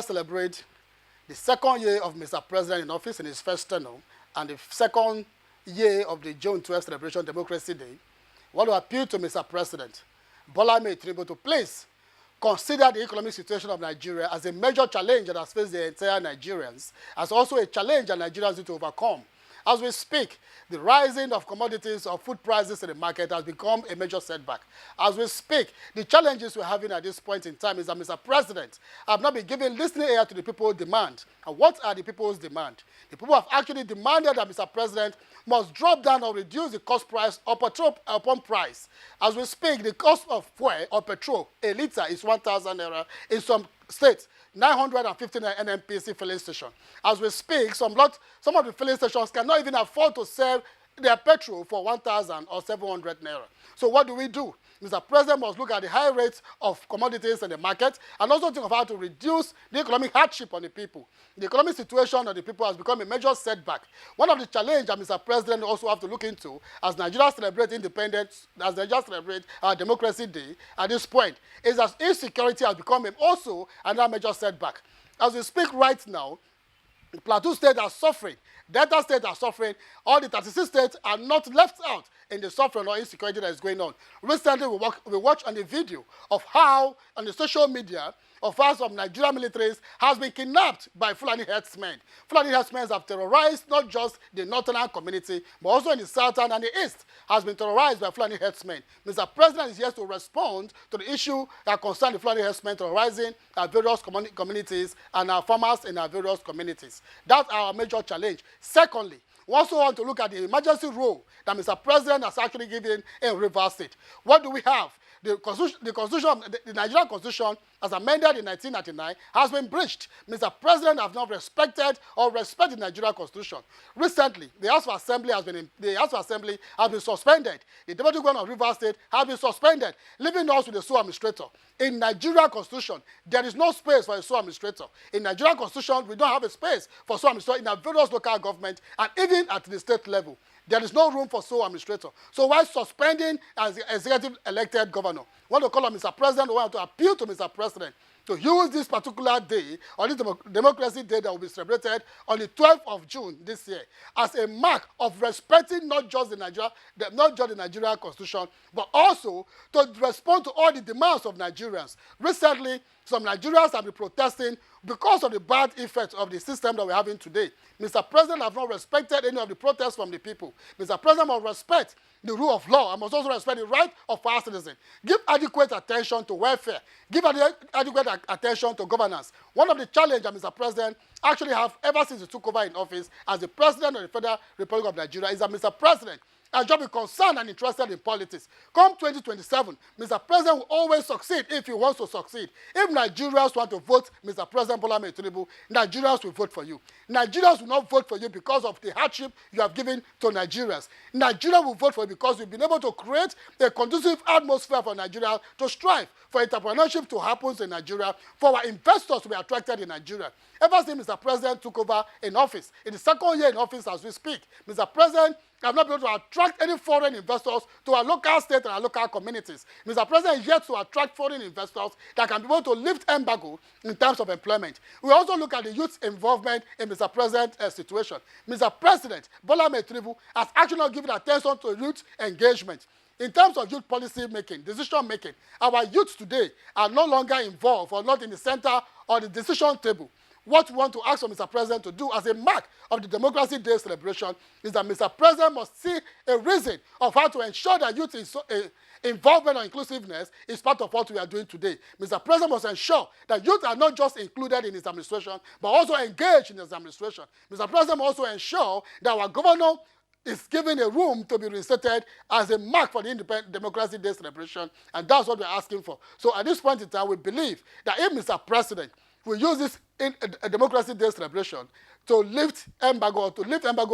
Celebrate the second year of Mr. President in office in his first term and the second year of the June 12th celebration Democracy Day. I want to appeal to Mr. President Bola Tinubu to please consider the economic situation of Nigeria as a major challenge that has faced the entire Nigerians, as also a challenge that Nigerians need to overcome. As we speak, the rising of commodities or food prices in the market has become a major setback. As we speak, the challenges we're having at this point in time is that Mr. President have not been giving listening ear to the people's demand. And what are the people's demand? The people have actually demanded that Mr. President must drop down or reduce the cost price or petrol pump price. As we speak, the cost of fuel or petrol, a litre is 1,000 naira in some states. 959 NNPC filling station. As we speak, some of the filling stations cannot even afford to sell their petrol for 1,000 or 700 naira. So what do? Mr. President must look at the high rates of commodities in the market and also think of how to reduce the economic hardship on the people. The economic situation of the people has become a major setback. One of the challenges that Mr. President also have to look into as Nigeria celebrates independence, as Nigeria celebrates our Democracy Day at this point, is that insecurity has become also another major setback. As we speak right now, the Plateau State are suffering. Delta State are suffering. All the 36 states are not left out in the suffering or insecurity that is going on. Recently, we watched on the video of how, on the social media, of how some Nigerian militaries has been kidnapped by Fulani herdsmen. Fulani herdsmen have terrorized not just the northern community, but also in the southern and the east has been terrorized by Fulani herdsmen. Mr. President is here to respond to the issue that concerns the Fulani herdsmen terrorizing our various communities and our farmers in our various communities. That's our major challenge. Secondly, we also want to look at the emergency role that Mr. President has actually given in Rivers State. What do we have? The Nigerian Constitution, as amended in 1999, has been breached. Mr. President has not respected the Nigerian Constitution. Recently, the House of Assembly has been suspended. The Deputy Governor of Rivers State has been suspended, leaving us with the sole administrator. In Nigerian Constitution, there is no space for a sole administrator. In Nigerian Constitution, we don't have a space for sole administrator in our various local government and even at the state level. There is no room for sole administrator. So while suspending as the executive elected governor, I want to call on Mr. President, I want to appeal to Mr. President to use this particular day, or this Democracy Day that will be celebrated on the 12th of June this year, as a mark of respecting not just the Nigerian Constitution, but also to respond to all the demands of Nigerians. Recently, some Nigerians have been protesting because of the bad effects of the system that we're having today. Mr. President has not respected any of the protests from the people. Mr. President must respect the rule of law and must also respect the right of our citizens. Give adequate attention to welfare. Give adequate attention to governance. One of the challenges that Mr. President actually have ever since he took over in office as the President of the Federal Republic of Nigeria is that Mr. President has just been concerned and interested in politics. Come 2027, Mr. President will always succeed if he wants to succeed. If Nigerians want to vote Mr. President Bola Tinubu, Nigerians will vote for you. Nigerians will not vote for you because of the hardship you have given to Nigerians. Nigeria will vote for you because you've been able to create a conducive atmosphere for Nigeria to strive, for entrepreneurship to happen in Nigeria, for our investors to be attracted in Nigeria. Ever since Mr. President took over in office, in the second year in office as we speak, Mr. President have not been able to attract any foreign investors to our local state and our local communities. Mr. President is yet to attract foreign investors that can be able to lift embargo in terms of employment. We also look at the youth's involvement in Mr. President's situation. Mr. President Bola Tinubu has actually not given attention to youth engagement. In terms of youth policy making, decision making, our youth today are no longer involved or not in the center or the decision table. What we want to ask for Mr. President to do as a mark of the Democracy Day celebration is that Mr. President must see a reason of how to ensure that youth involvement or inclusiveness is part of what we are doing today. Mr. President must ensure that youth are not just included in his administration, but also engaged in his administration. Mr. President must also ensure that our governor is given a room to be reinstated as a mark for the Independent Democracy Day celebration, and that's what we're asking for. So at this point in time, we believe that if Mr. President will use this in a Democracy Day celebration to lift embargo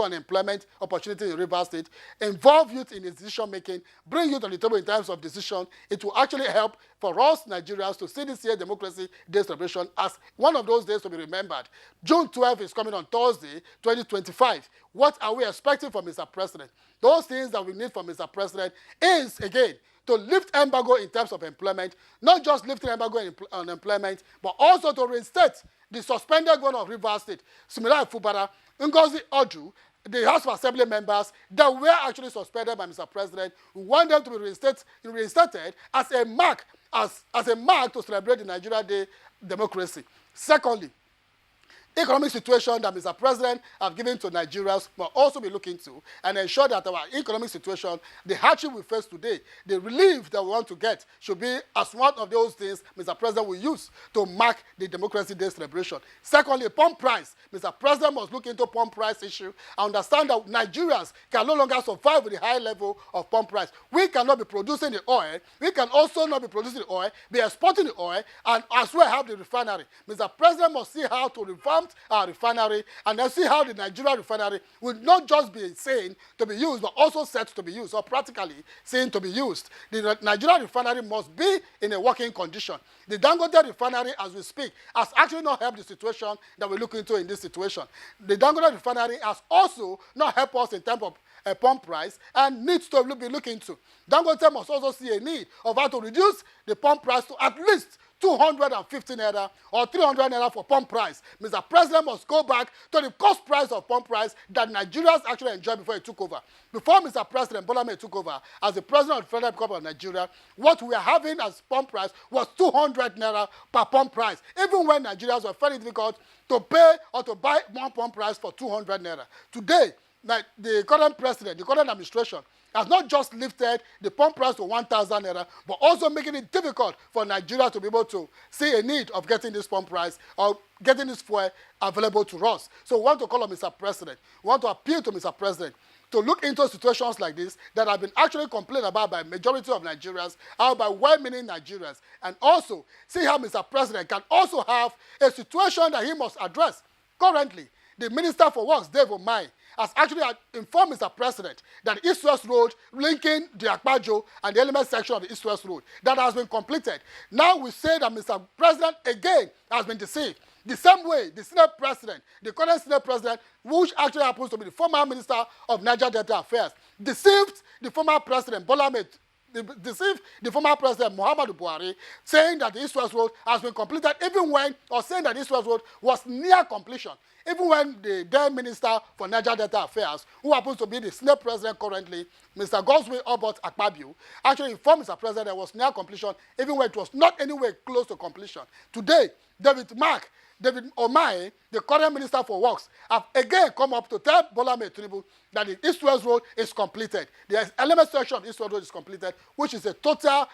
on employment opportunity in Rivers State, involve youth in decision-making, bring youth on the table in terms of decision, it will actually help for us Nigerians to see this year Democracy Day celebration as one of those days to be remembered. June 12th is coming on Thursday, 2025. What are we expecting from Mr. President? Those things that we need from Mr. President is, again, to lift embargo in terms of employment, not just lifting embargo on employment, but also to reinstate the suspended governor of Rivers State, Siminalayi Fubara, Ngozi Odu, the House of Assembly members that were actually suspended by Mr. President. We want them to be reinstated as a mark, as a mark to celebrate the Nigeria Day democracy. Secondly, economic situation that Mr. President have given to Nigerians must also be looked into and ensure that our economic situation, the hardship we face today, the relief that we want to get should be as one of those things Mr. President will use to mark the Democracy Day celebration. Secondly, pump price. Mr. President must look into pump price issue and understand that Nigerians can no longer survive with the high level of pump price. We cannot be producing the oil. We can also not be producing the oil, be exporting the oil, and as well have the refinery. Mr. President must see how to revamp our refinery and then see how the Nigeria refinery will not just be seen to be used, but also set to be used, or practically seen to be used. The Nigeria refinery must be in a working condition. The Dangote refinery, as we speak, has actually not helped the situation that we're looking into in this situation. The Dangote refinery has also not helped us in terms of a pump price and needs to be looked into. Dangote must also see a need of how to reduce the pump price to at least 250 naira or 300 naira for pump price. Mr. President must go back to the cost price of pump price that Nigerians actually enjoyed before he took over. Before Mr. President Bola Ahmed took over as the president of the Federal Republic of Nigeria, what we are having as pump price was 200 naira per pump price, even when Nigerians were very difficult to pay or to buy one pump price for 200 naira. Today, the current president, the current administration, has not just lifted the pump price to 1,000 naira, but also making it difficult for Nigeria to be able to see a need of getting this pump price or getting this fuel available to us. So we want to call on Mr. President. We want to appeal to Mr. President to look into situations like this that have been actually complained about by majority of Nigerians, or by well-meaning Nigerians, and also see how Mr. President can also have a situation that he must address. Currently, the Minister for Works, Dave Omai, has actually informed Mr. President that the East-West Road linking the Akpabio and the element section of the East-West Road, that has been completed. Now we say that Mr. President again has been deceived. The same way the Senate President, the current Senate President, which actually happens to be the former Minister of Niger Delta Affairs, deceived the former President Bola Ahmed, deceived the former President Muhammadu Buhari, saying that the East-West Road has been completed even when, or saying that the East-West Road was near completion, even when the then Minister for Niger Delta Affairs, who happens to be the Senate President currently, Mr. Godswill Akpabio, actually informed Mr. President that it was near completion, even when it was not anywhere close to completion. Today, David Omai, the current Minister for Works, have again come up to tell Bola Ahmed Tinubu that the East-West Road is completed. The element section of the East-West Road is completed, which is a total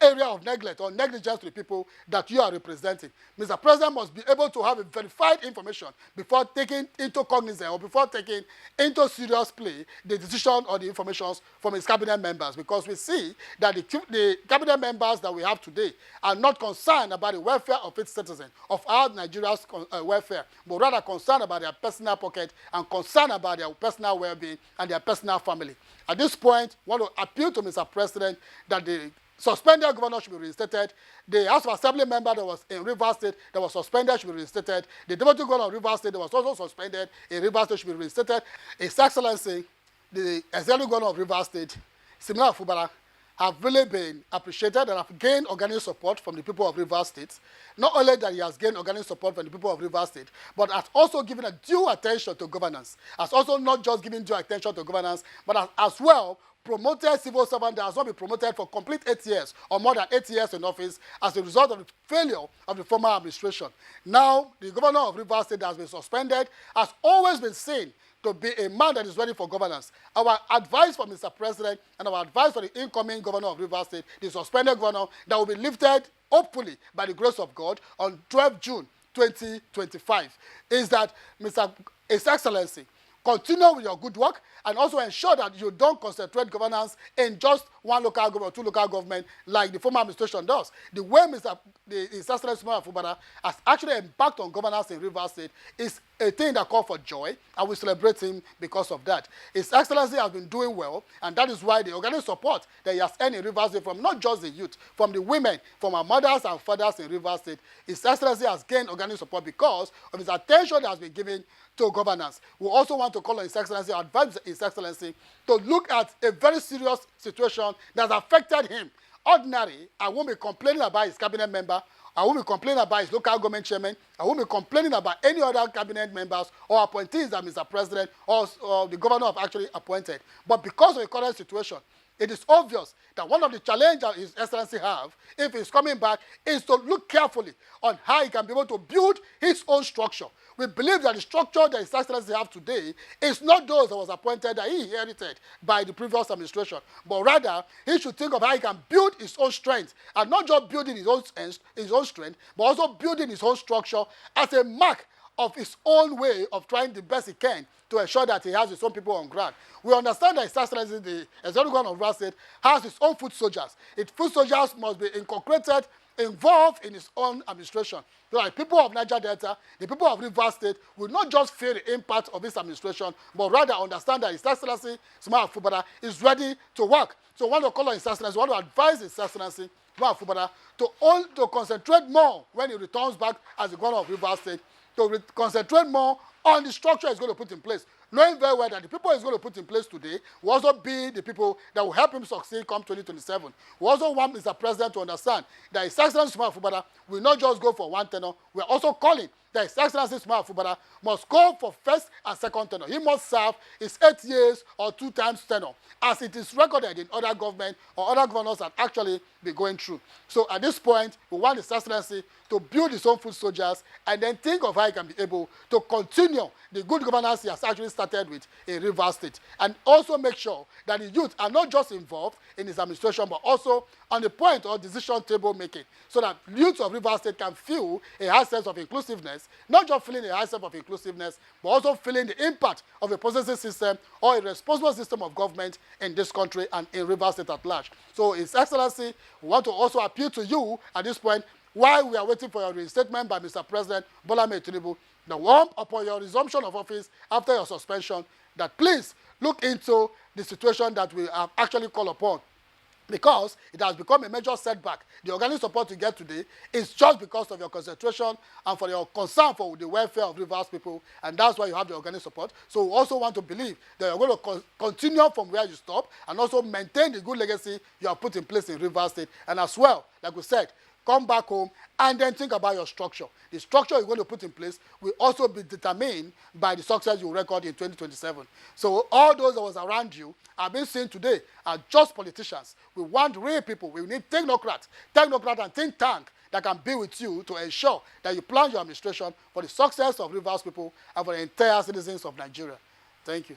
area of neglect or negligence to the people that you are representing. Mr. President must be able to have a verified information before taking into cognizance or before taking into serious play the decision or the information from his cabinet members, because we see that the cabinet members that we have today are not concerned about the welfare of its citizens, of our Nigeria's welfare, but rather concerned about their personal pocket and concerned about their personal well-being and their personal family. At this point, I want to appeal to Mr. President that the suspended governor should be reinstated. The House of Assembly member that was in Rivers State that was suspended should be reinstated. The deputy governor of Rivers State that was also suspended in Rivers State should be reinstated. His Excellency, the executive governor of Rivers State, Siminalayi Fubara, have really been appreciated and have gained organic support from the people of Rivers State. Not only that he has gained organic support from the people of Rivers State, but has also given a due attention to governance. Has also not just given due attention to governance, but has as well promoted civil servant that has not been promoted for complete 8 years or more than 8 years in office as a result of the failure of the former administration. Now, the governor of Rivers State that has been suspended has always been seen to be a man that is ready for governance. Our advice for Mr. President and our advice for the incoming governor of Rivers State, the suspended governor, that will be lifted, hopefully, by the grace of God, on 12 June 2025, is that His Excellency, continue with your good work and also ensure that you don't concentrate governance in just one local government or two local government like the former administration does. The way His Excellency Fubara has actually embarked on governance in Rivers State is a thing that calls for joy, and we celebrate him because of that. His Excellency has been doing well, and that is why the organic support that he has earned in Rivers State from not just the youth, from the women, from our mothers and fathers in Rivers State, His Excellency has gained organic support because of his attention that has been given to governance. We also want to call on His Excellency, advise His Excellency to look at a very serious situation that has affected him. Ordinary, I won't be complaining about his cabinet member. I won't be complaining about his local government chairman. I won't be complaining about any other cabinet members or appointees that Mr. President or the governor have actually appointed. But because of the current situation, it is obvious that one of the challenges His Excellency have, if he's coming back, is to look carefully on how he can be able to build his own structure. We believe that the structure that His Excellency have today is not those that was appointed, that he inherited by the previous administration, but rather he should think of how he can build his own strength, and not just building his own strength, but also building his own structure as a mark of his own way of trying the best he can to ensure that he has his own people on ground. We understand that His Excellency, the Executive Governor of Rivers State, has his own foot soldiers. Its foot soldiers must be incorporated, involved in his own administration. So the people of Niger Delta, the people of Rivers State will not just feel the impact of this administration, but rather understand that His Excellency Fubara is ready to work. So we want to call on His Excellency, we want to advise His Excellency Fubara to concentrate more when he returns back as the Governor of Rivers State, to concentrate more on the structure he's going to put in place, knowing very well that the people he's going to put in place today will also be the people that will help him succeed come 2027. We also want Mr. President to understand that His Excellency Fubara will not just go for one tenure. We are also calling that His Excellency Fubara must go for first and second tenure. He must serve his 8 years or 2 times tenure, as it is recorded in other government or other governors that actually be going through. So at this point, we want His Excellency to build his own foot soldiers and then think of how he can be able to continue the good governance he has actually started with in Rivers State, and also make sure that the youth are not just involved in his administration, but also on the point of decision table making, so that youth of Rivers State can feel a high sense of inclusiveness, not just feeling a high sense of inclusiveness, but also feeling the impact of a processing system or a responsible system of government in this country and in Rivers State at large. So His Excellency, we want to also appeal to you at this point, while we are waiting for your reinstatement by Mr. President Bola Ahmed Tinubu, the one upon your resumption of office after your suspension, that please look into the situation that we have actually called upon, because it has become a major setback. The organic support you get today is just because of your concentration and for your concern for the welfare of Rivers people, and that's why you have the organic support. So we also want to believe that you're going to continue from where you stop and also maintain the good legacy you have put in place in Rivers State, and as well, like we said, come back home and then think about your structure. The structure you're going to put in place will also be determined by the success you record in 2027. So all those that was around you are being seen today are just politicians. We want real people. We need technocrats and think tank that can be with you to ensure that you plan your administration for the success of Rivers people and for the entire citizens of Nigeria. Thank you.